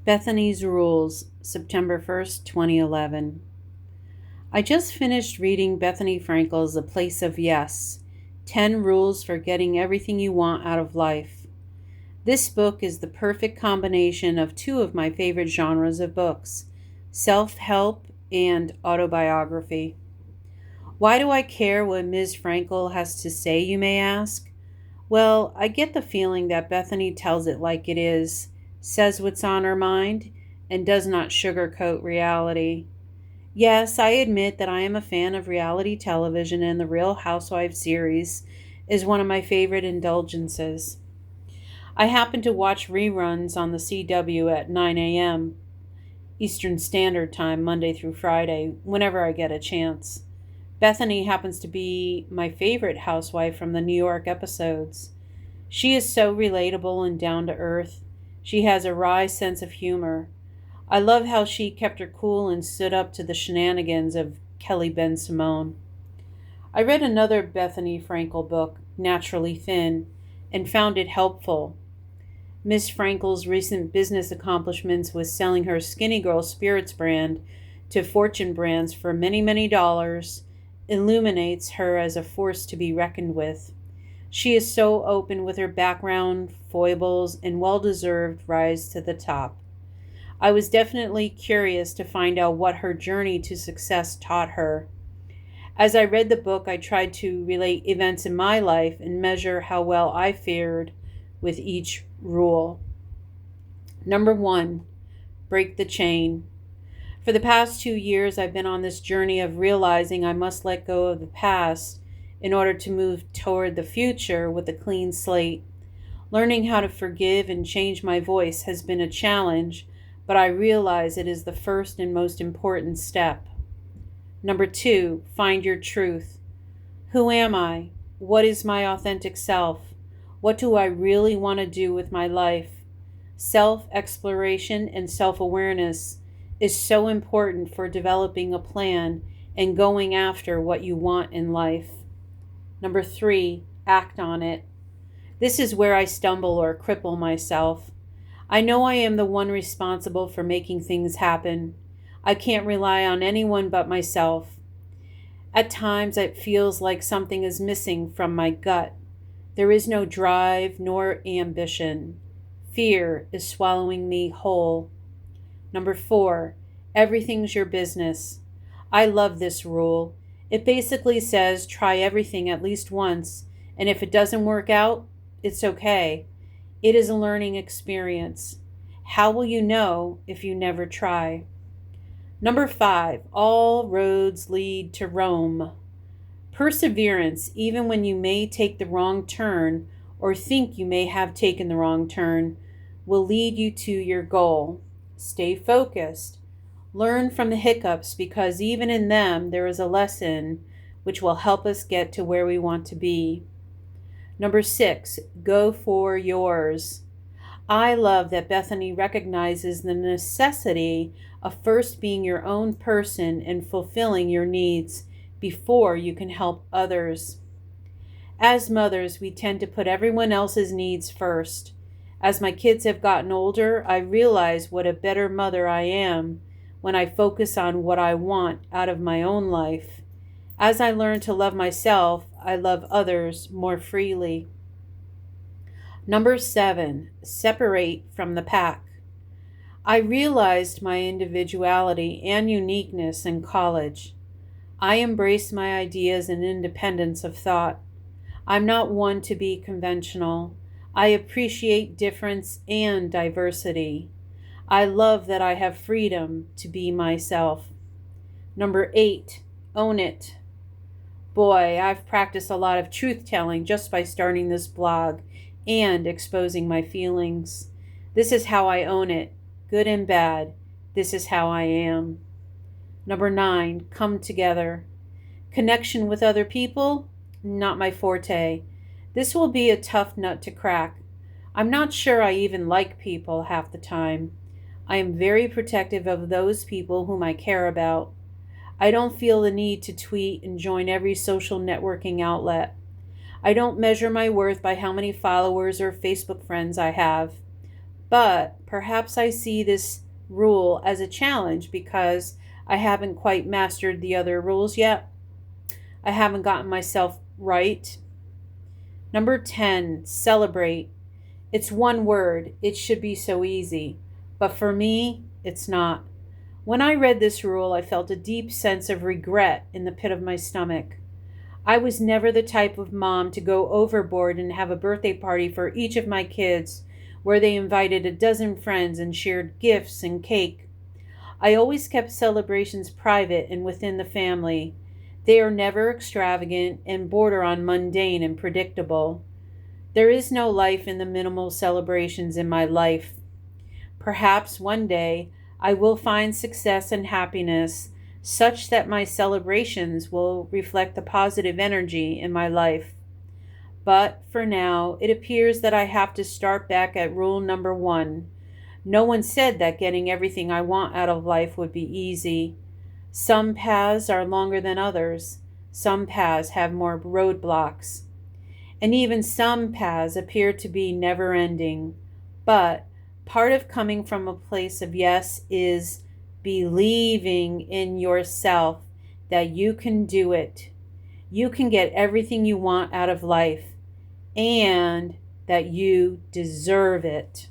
Bethenny's Rules, September 1st, 2011. I just finished reading Bethenny Frankel's The Place of Yes, 10 Rules for Getting Everything You Want Out of Life. This book is the perfect combination of two of my favorite genres of books, self-help and autobiography. Why do I care what Ms. Frankel has to say, you may ask? Well, I get the feeling that Bethenny tells it like it is, says what's on her mind, and does not sugarcoat reality. Yes, I admit that I am a fan of reality television, and the Real Housewives series is one of my favorite indulgences. I happen to watch reruns on the CW at 9 a.m. Eastern Standard Time, Monday through Friday, whenever I get a chance. Bethenny happens to be my favorite housewife from the New York episodes. She is so relatable and down to earth. She has a wry sense of humor. I love how she kept her cool and stood up to the shenanigans of Kelly Ben Simone. I read another Bethenny Frankel book, Naturally Thin, and found it helpful. Miss Frankel's recent business accomplishments with selling her Skinny Girl Spirits brand to Fortune Brands for many, many dollars illuminates her as a force to be reckoned with. She is so open with her background, foibles, and well-deserved rise to the top. I was definitely curious to find out what her journey to success taught her. As I read the book, I tried to relate events in my life and measure how well I fared with each rule. Number 1, break the chain. For the past 2 years, I've been on this journey of realizing I must let go of the past in order to move toward the future with a clean slate. Learning how to forgive and change my voice has been a challenge, but I realize it is the first and most important step. Number 2, find your truth. Who am I? What is my authentic self? What do I really want to do with my life? Self-exploration and self-awareness is so important for developing a plan and going after what you want in life. Number 3, act on it. This is where I stumble or cripple myself. I know I am the one responsible for making things happen. I can't rely on anyone but myself. At times it feels like something is missing from my gut. There is no drive nor ambition. Fear is swallowing me whole. Number 4, everything's your business. I love this rule. It basically says try everything at least once, and if it doesn't work out, it's okay. It is a learning experience. How will you know if you never try? Number 5, all roads lead to Rome. Perseverance, even when you may take the wrong turn or think you may have taken the wrong turn, will lead you to your goal. Stay focused. Learn from the hiccups because even in them there is a lesson which will help us get to where we want to be. Number 6, go for yours. I love that Bethenny recognizes the necessity of first being your own person and fulfilling your needs before you can help others. As mothers, we tend to put everyone else's needs first. As my kids have gotten older, I realize what a better mother I am when I focus on what I want out of my own life. As I learn to love myself, I love others more freely. Number 7, separate from the pack. I realized my individuality and uniqueness in college. I embraced my ideas and independence of thought. I'm not one to be conventional. I appreciate difference and diversity. I love that I have freedom to be myself. Number 8, own it. Boy, I've practiced a lot of truth-telling just by starting this blog and exposing my feelings. This is how I own it, good and bad. This is how I am. Number 9, come together. Connection with other people? Not my forte. This will be a tough nut to crack. I'm not sure I even like people half the time. I am very protective of those people whom I care about. I don't feel the need to tweet and join every social networking outlet. I don't measure my worth by how many followers or Facebook friends I have. But perhaps I see this rule as a challenge because I haven't quite mastered the other rules yet. I haven't gotten myself right. Number 10, celebrate. It's one word. It should be so easy. But for me, it's not. When I read this rule, I felt a deep sense of regret in the pit of my stomach. I was never the type of mom to go overboard and have a birthday party for each of my kids where they invited a dozen friends and shared gifts and cake. I always kept celebrations private and within the family. They are never extravagant and border on mundane and predictable. There is no life in the minimal celebrations in my life. Perhaps one day I will find success and happiness such that my celebrations will reflect the positive energy in my life. But for now, it appears that I have to start back at rule number 1. No one said that getting everything I want out of life would be easy. Some paths are longer than others. Some paths have more roadblocks. And even some paths appear to be never ending. But part of coming from a place of yes is believing in yourself that you can do it. You can get everything you want out of life and that you deserve it.